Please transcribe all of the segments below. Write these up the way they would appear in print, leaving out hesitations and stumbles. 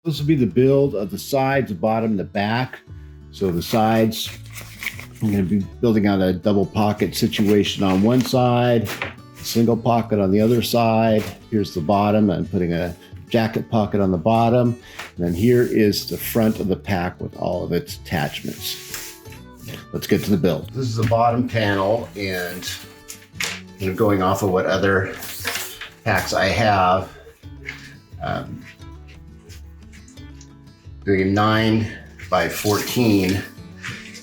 This will be the build of the sides, the bottom, the back. So the sides, I'm going to be building out a double pocket situation on one side, a single pocket on the other side. Here's the bottom. I'm putting a jacket pocket on the bottom. And then here is the front of the pack with all of its attachments. Let's get to the build. This is the bottom panel, and going off of what other packs I have, doing a 9 by 14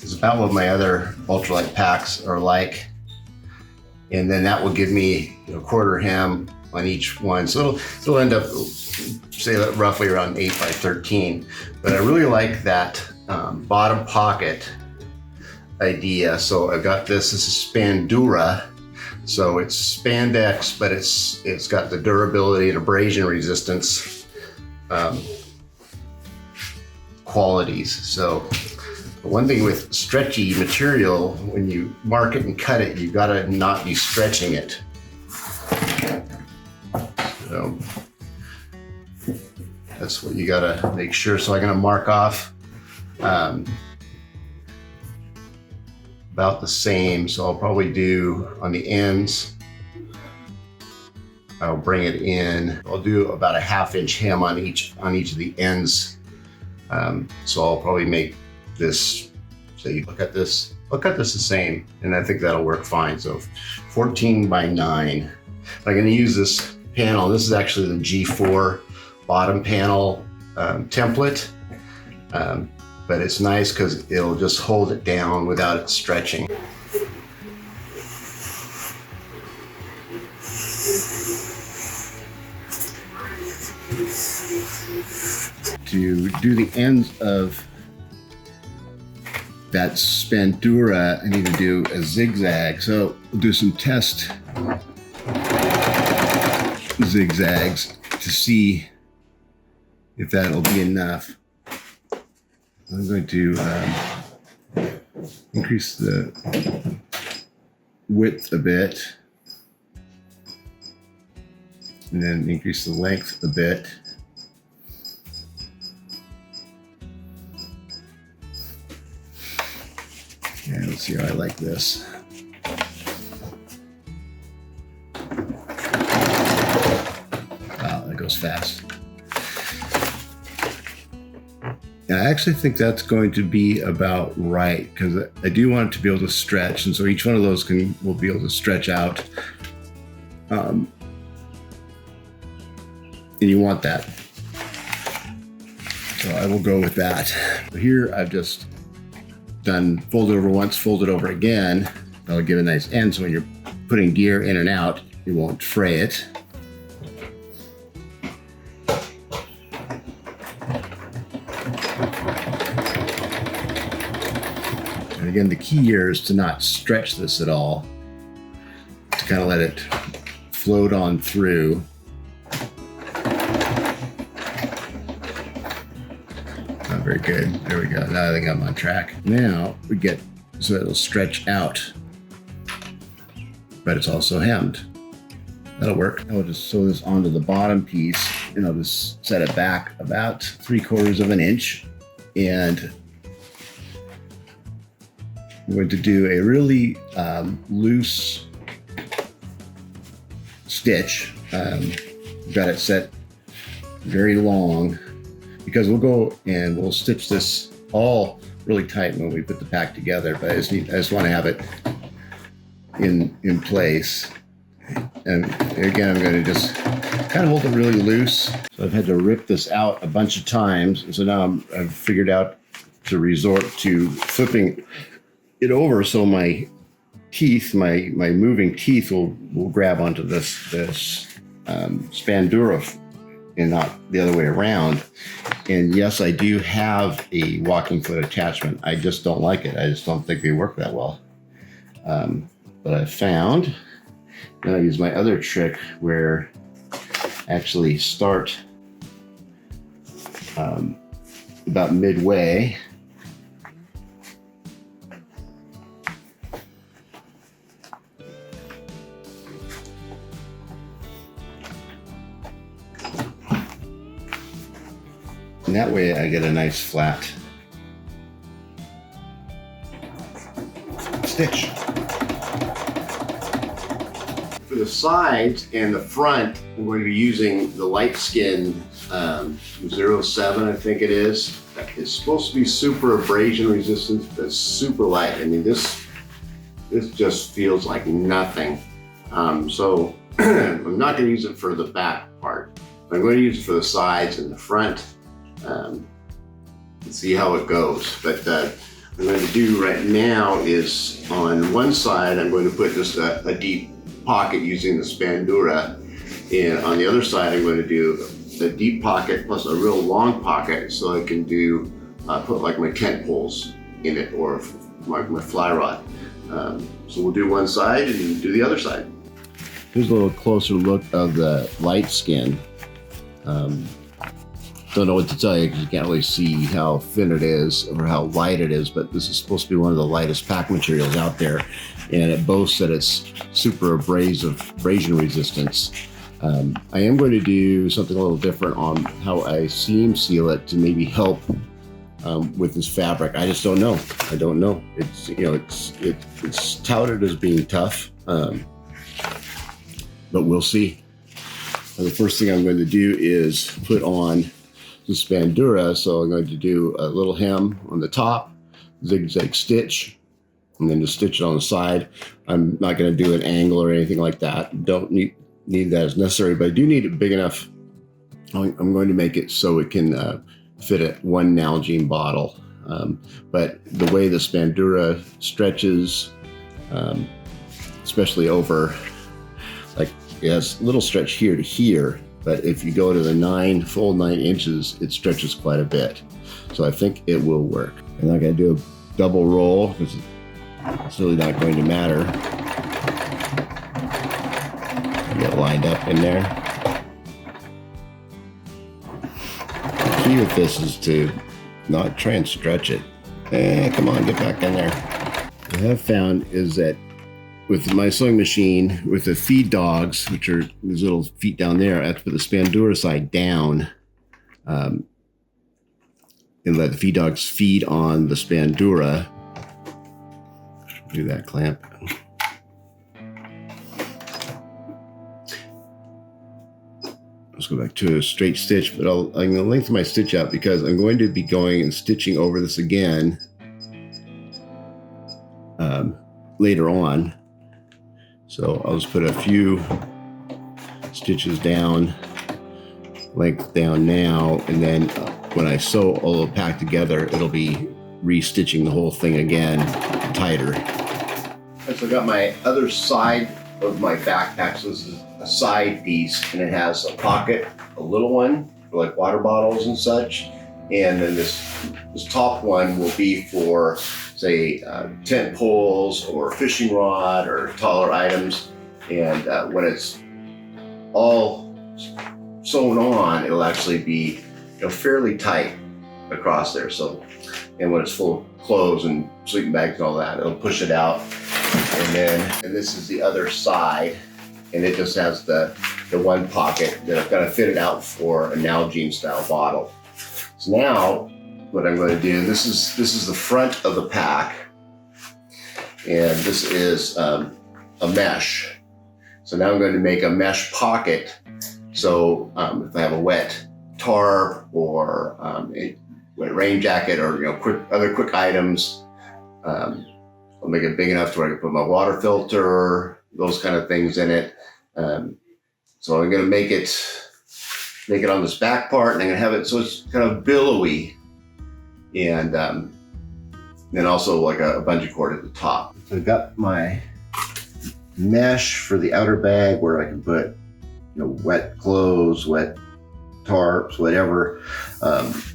is about what my other ultralight packs are like. And then that will give me a quarter hem on each one. So it'll end up, say, roughly around 8 by 13. But I really like that bottom pocket idea. So I've got this is Spandura. So it's spandex, but it's got the durability and abrasion resistance qualities. So one thing with stretchy material, when you mark it and cut it, you gotta not be stretching it. So that's what you gotta make sure. So I'm gonna mark off about the same. So I'll probably do on the ends, I'll bring it in. I'll do about a 1/2 inch hem on each of the ends. So I'll probably make this, so you look at this, I'll cut this the same, and I think that'll work fine. So 14 by 9. I'm gonna use this panel. This is actually the G4 bottom panel template, but it's nice because it'll just hold it down without it stretching. To do the ends of that Spandura, I need to do a zigzag. So we'll do some test zigzags to see if that'll be enough. I'm going to increase the width a bit, and then increase the length a bit. Yeah, let's see how I like this. Wow, that goes fast. And I actually think that's going to be about right, because I do want it to be able to stretch, and so each one of those will be able to stretch out. And you want that. So I will go with that. Here I've just done fold it over once, fold it over again. That'll give a nice end, so when you're putting gear in and out, you won't fray it. And again, the key here is to not stretch this at all, to kind of let it float on through. Not very good. There we go. Now I think I'm on track. Now we get so it'll stretch out, but it's also hemmed. That'll work. I'll just sew this onto the bottom piece, and I'll just set it back about 3/4 of an inch. And I'm going to do a really loose stitch. Got it set very long, because we'll go and we'll stitch this all really tight when we put the pack together, but I just want to have it in place. And again, I'm going to just kind of hold it really loose. So I've had to rip this out a bunch of times, and so now I've figured out to resort to flipping it over so my teeth, my moving teeth will grab onto this Spandura and not the other way around. And yes, I do have a walking foot attachment. I just don't like it. I just don't think they work that well. But I found, and I use my other trick where I actually start about midway. that way I get a nice flat stitch. For the sides and the front, I'm going to be using the light skin 07, I think it is. It's supposed to be super abrasion resistant, but it's super light. I mean, this just feels like nothing. So I'm not going to use it for the back part. I'm going to use it for the sides and the front. And see how it goes. But what I'm going to do right now is on one side, I'm going to put just a deep pocket using the Spandura. And on the other side, I'm going to do a deep pocket plus a real long pocket so I can do, put like my tent poles in it or my fly rod. So we'll do one side and do the other side. Here's a little closer look of the light skin. Don't know what to tell you because you can't really see how thin it is or how light it is, but this is supposed to be one of the lightest pack materials out there, and it boasts that it's super abrasion resistance. I am going to do something a little different on how I seam seal it to maybe help with this fabric. I just don't know. I don't know. It's, you know, it's touted as being tough, but we'll see. The first thing I'm going to do is put on the Spandura. So I'm going to do a little hem on the top, zigzag stitch, and then just stitch it on the side. I'm not going to do an angle or anything like that. Don't need that as necessary, but I do need it big enough. I'm going to make it so it can fit a 1 Nalgene bottle. But the way the Spandura stretches, especially over, like it has a little stretch here to here, but if you go to the full 9 inches, it stretches quite a bit. So I think it will work. I'm not going to do a double roll because it's really not going to matter. Get lined up in there. The key with this is to not try and stretch it. Come on, get back in there. What I have found is that with my sewing machine, with the feed dogs, which are these little feet down there, I have to put the Spandura side down and let the feed dogs feed on the Spandura. Do that clamp. Let's go back to a straight stitch, but I'm going to lengthen my stitch out because I'm going to be going and stitching over this again later on. So I'll just put a few stitches down, length down now, and then when I sew all the pack together, it'll be re-stitching the whole thing again tighter. So I got my other side of my backpack. So this is a side piece, and it has a pocket, a little one for like water bottles and such, and then this top one will be for, say, tent poles or fishing rod or taller items. And when it's all sewn on, it'll actually be, you know, fairly tight across there. So, and when it's full of clothes and sleeping bags and all that, it'll push it out. And this is the other side, and it just has the one pocket that I've got to fit it out for a Nalgene style bottle. So now what I'm going to do, this is the front of the pack, and this is a mesh. So now I'm going to make a mesh pocket. So if I have a wet tarp or a wet rain jacket or, you know, other quick items, I'll make it big enough to where I can put my water filter, those kind of things in it. So I'm going to make it on this back part, and I'm going to have it so it's kind of billowy, and then also like a bungee cord at the top. So I've got my mesh for the outer bag where I can put, you know, wet clothes, wet tarps, whatever. Of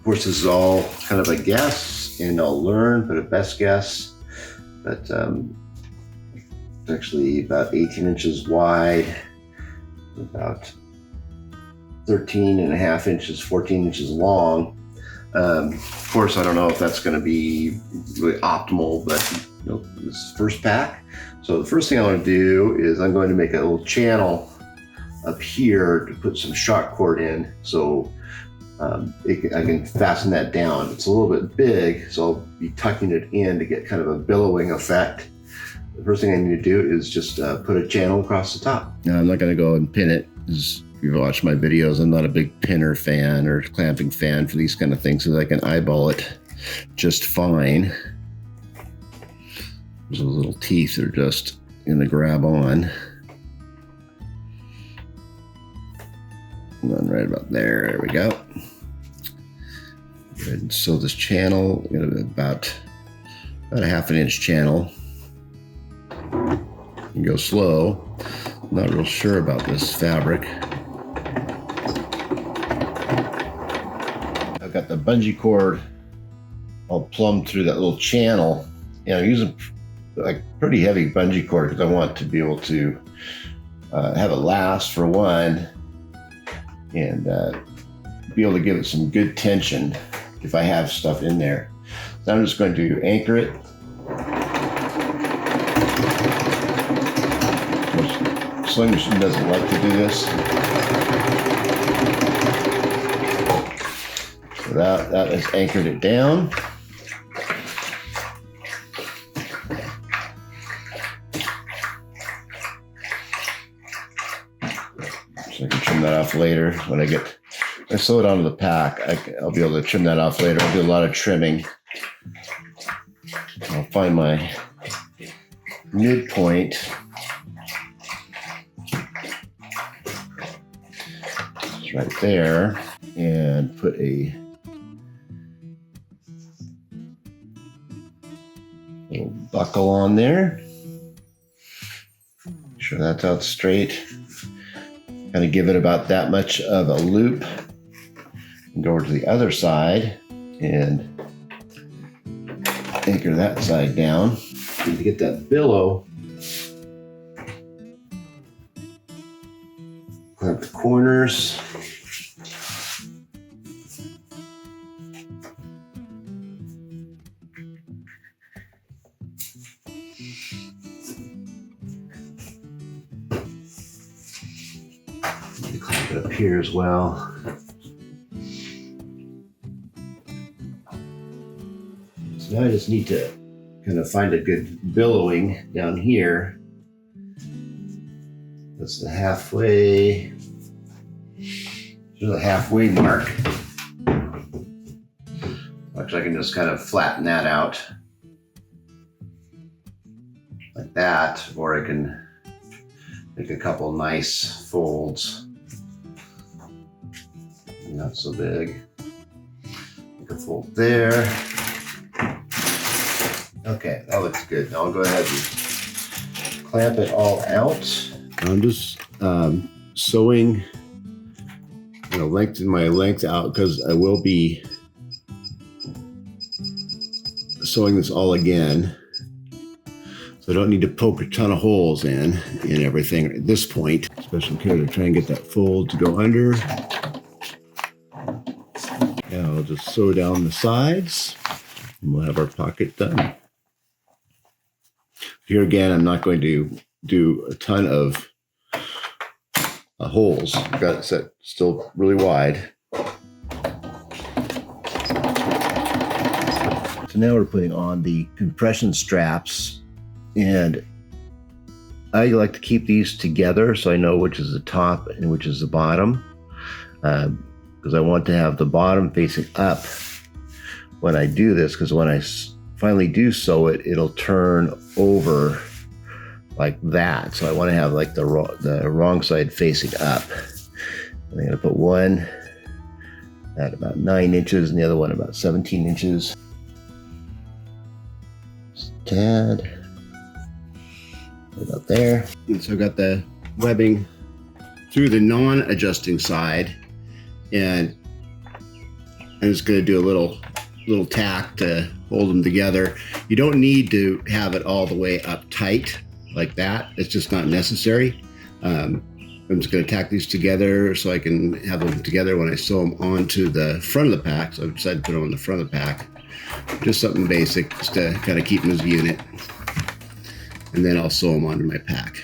course, this is all kind of a guess, and I'll learn, but a best guess. But it's actually about 18 inches wide, about 13 and a half inches, 14 inches long. Of course, I don't know if that's going to be really optimal, but you know, this is first pack. So the first thing I want to do is I'm going to make a little channel up here to put some shock cord in. So I can fasten that down. It's a little bit big, so I'll be tucking it in to get kind of a billowing effect. The first thing I need to do is just put a channel across the top. Now, I'm not going to go and pin it. If you've watched my videos, I'm not a big pinner fan or clamping fan for these kind of things, so I can eyeball it just fine. Those little teeth are just going to grab on. And right about there. There we go. Go ahead and sew this channel. About a 1/2 inch channel. You go slow. I'm not real sure about this fabric. I've got the bungee cord all plumbed through that little channel. And I'm using like pretty heavy bungee cord because I want to be able to have it last for one, and be able to give it some good tension if I have stuff in there. So I'm just going to anchor it. Sewing machine doesn't like to do this. So that has anchored it down. So I can trim that off later when I sew it onto the pack. I'll be able to trim that off later. I'll do a lot of trimming. I'll find my midpoint. It's right there, and put a little buckle on there. Make sure that's out straight. Kind of give it about that much of a loop. And go over to the other side and anchor that side down. Need to get that billow. Clamp the corners. Need to clamp it up here as well. So now I just need to kind of find a good billowing down here. That's the halfway. There's a halfway mark. Actually, I can just kind of flatten that out like that, or I can make a couple nice folds. Not so big. Make a fold there. Okay, that looks good. Now I'll go ahead and clamp it all out. I'm just sewing, lengthen my length out because I will be sewing this all again. So I don't need to poke a ton of holes in everything at this point. Special care to try and get that fold to go under. Now I'll just sew down the sides and we'll have our pocket done. Here again, I'm not going to do a ton of holes. I've got it set still really wide. So now we're putting on the compression straps, and I like to keep these together so I know which is the top and which is the bottom, because I want to have the bottom facing up when I do this, because when I finally do sew it, it'll turn over like that. So I want to have like the wrong side facing up. I'm going to put one at about 9 inches and the other one about 17 inches. Just a tad. Right about there. And so I've got the webbing through the non-adjusting side, and I'm just going to do a little tack to hold them together. You don't need to have it all the way up tight like that. It's just not necessary. I'm just going to tack these together so I can have them together when I sew them onto the front of the pack. So I've decided to put them on the front of the pack. Just something basic just to kind of keep them as a unit. And then I'll sew them onto my pack.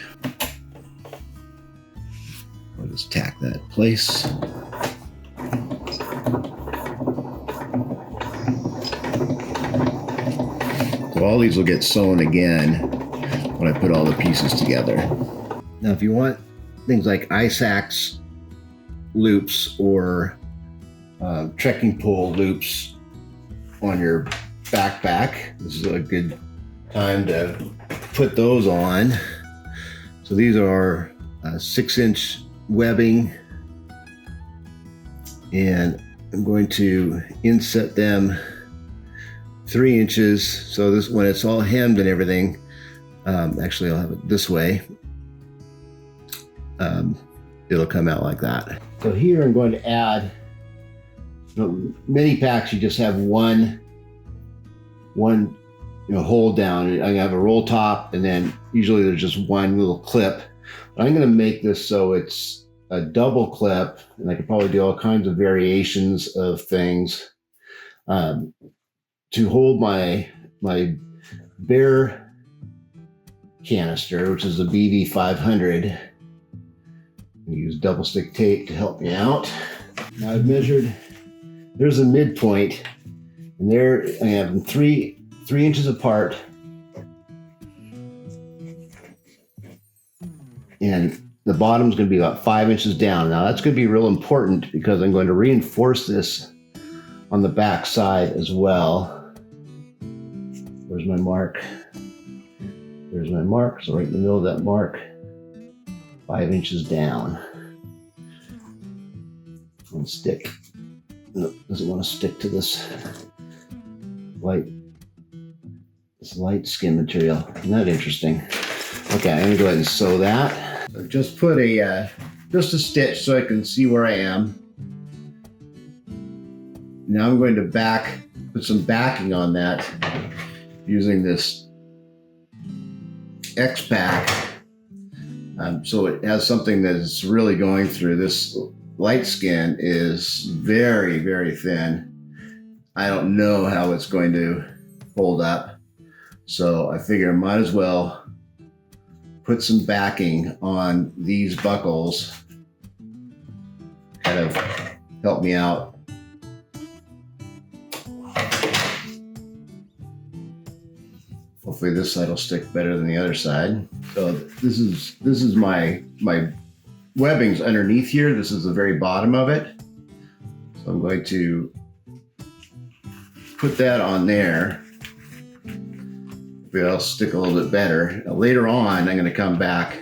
I'll just tack that in place. So all these will get sewn again when I put all the pieces together. Now, if you want things like ice axe loops or trekking pole loops on your backpack, this is a good time to put those on. So these are 6-inch webbing, and I'm going to inset them 3 inches. So this, when it's all hemmed and everything, actually I'll have it this way. It'll come out like that. So here I'm going to add, many packs you just have one hold down. I'm gonna have a roll top, and then usually there's just one little clip. But I'm gonna make this so it's a double clip, and I could probably do all kinds of variations of things to hold my bear canister, which is a BV 500. Use double stick tape to help me out. Now I've measured, there's a midpoint, and there I have them 3 inches apart. And the bottom's going to be about 5 inches down. Now that's going to be real important because I'm going to reinforce this on the back side as well. Where's my mark? There's my mark. So right in the middle of that mark, 5 inches down. And stick. No, doesn't want to stick to this light skin material. Isn't that interesting? Okay, I'm gonna go ahead and sew that. So just put just a stitch so I can see where I am. Now I'm going to put some backing on that using this X-Pack. So it has something that is really going through. This light skin is very, very thin. I don't know how it's going to hold up. So I figure I might as well put some backing on these buckles, kind of help me out. Hopefully this side will stick better than the other side. So this is my webbing's underneath here. This is the very bottom of it. So I'm going to put that on there. It'll stick a little bit better. Now, later on, I'm going to come back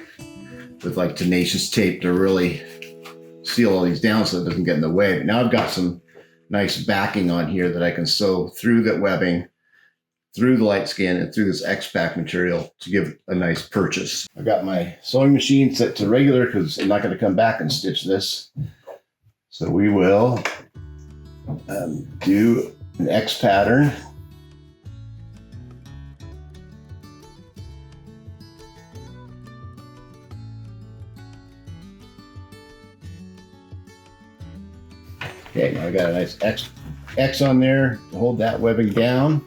with like tenacious tape to really seal all these down so it doesn't get in the way. But now I've got some nice backing on here that I can sew through that webbing, through the light skin, and through this X-Pack material to give a nice purchase. I've got my sewing machine set to regular because I'm not going to come back and stitch this. So we will do an X pattern. Okay, now I got a nice X on there to hold that webbing down.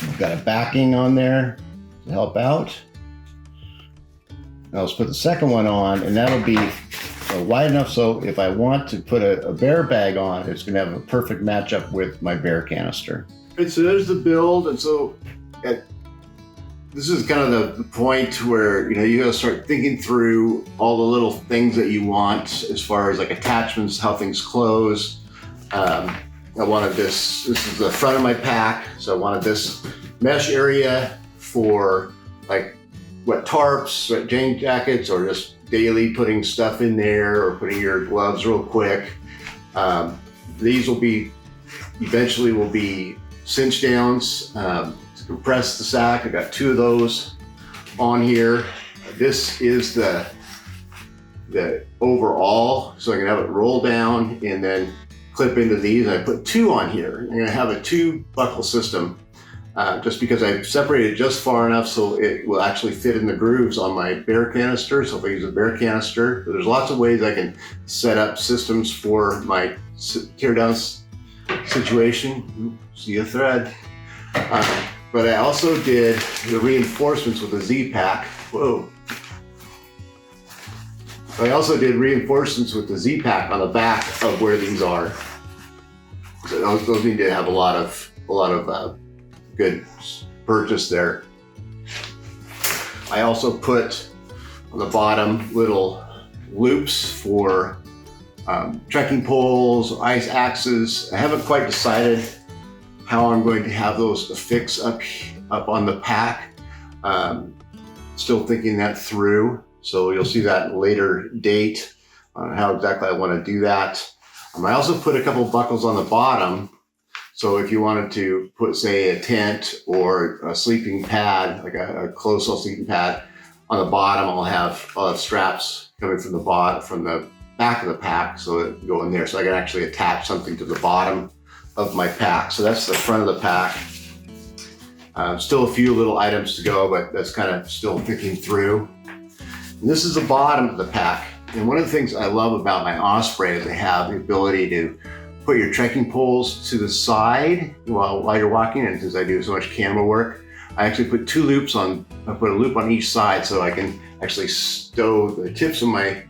We've got a backing on there to help out. Now let's put the second one on, and that'll be wide enough so if I want to put a bear bag on, it's gonna have a perfect matchup with my bear canister. And so there's the build, and so this is kind of the point where you gotta start thinking through all the little things that you want as far as like attachments, how things close. I wanted this is the front of my pack, so I wanted this mesh area for like wet tarps, wet jean jackets, or just daily putting stuff in there or putting your gloves real quick. These eventually will be cinch downs to compress the sack. I got 2 of those on here. This is the overall, so I can have it roll down and then clip into these. I put 2 on here. I'm gonna have a 2 buckle system just because I've separated just far enough so it will actually fit in the grooves on my bear canister. So if I use a bear canister, there's lots of ways I can set up systems for my tear down situation. See a thread. But I also did the reinforcements with a Z-Pack. Whoa. I also did reinforcements with the Z-Pack on the back of where these are. So those need to have a lot of good purchase there. I also put on the bottom little loops for trekking poles, ice axes. I haven't quite decided how I'm going to have those affixed up on the pack. Still thinking that through. So you'll see that at a later date on how exactly I want to do that. I also put a couple buckles on the bottom. So if you wanted to put, say, a tent or a sleeping pad, like a closed-cell sleeping pad, on the bottom, I'll have straps coming from the back of the pack, so it go in there. So I can actually attach something to the bottom of my pack. So that's the front of the pack. Still a few little items to go, but that's kind of still thinking through. And this is the bottom of the pack. And one of the things I love about my Osprey is they have the ability to put your trekking poles to the side while you're walking. And since I do so much camera work, I actually put two loops on. I put a loop on each side so I can actually stow the tips of my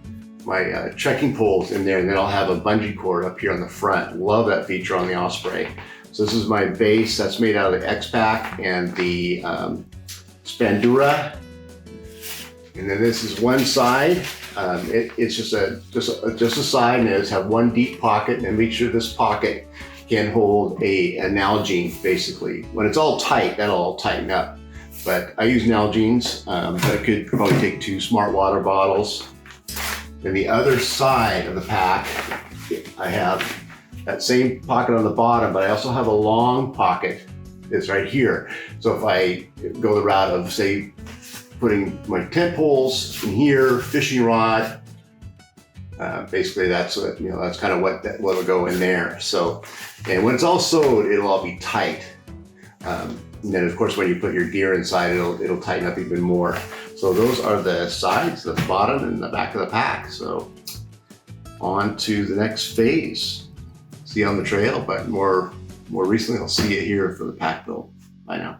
trekking poles in there, and then I'll have a bungee cord up here on the front. Love that feature on the Osprey. So this is my base that's made out of the X-Pack and the Spandura. And then this is one side. It's just a side, and it has one deep pocket, and make sure this pocket can hold a Nalgene, basically. When it's all tight, that'll all tighten up. But I use Nalgenes, but I could probably take 2 smart water bottles. Then the other side of the pack, I have that same pocket on the bottom, but I also have a long pocket. It's right here. So if I go the route of, say, putting my tent poles in here, fishing rod, basically that's kind of what will go in there. So, and when it's all sewed, it'll all be tight. And then of course, when you put your gear inside, it'll tighten up even more. So those are the sides, the bottom and the back of the pack. So on to the next phase. See you on the trail, but more recently, I'll see you here for the pack build. Bye now.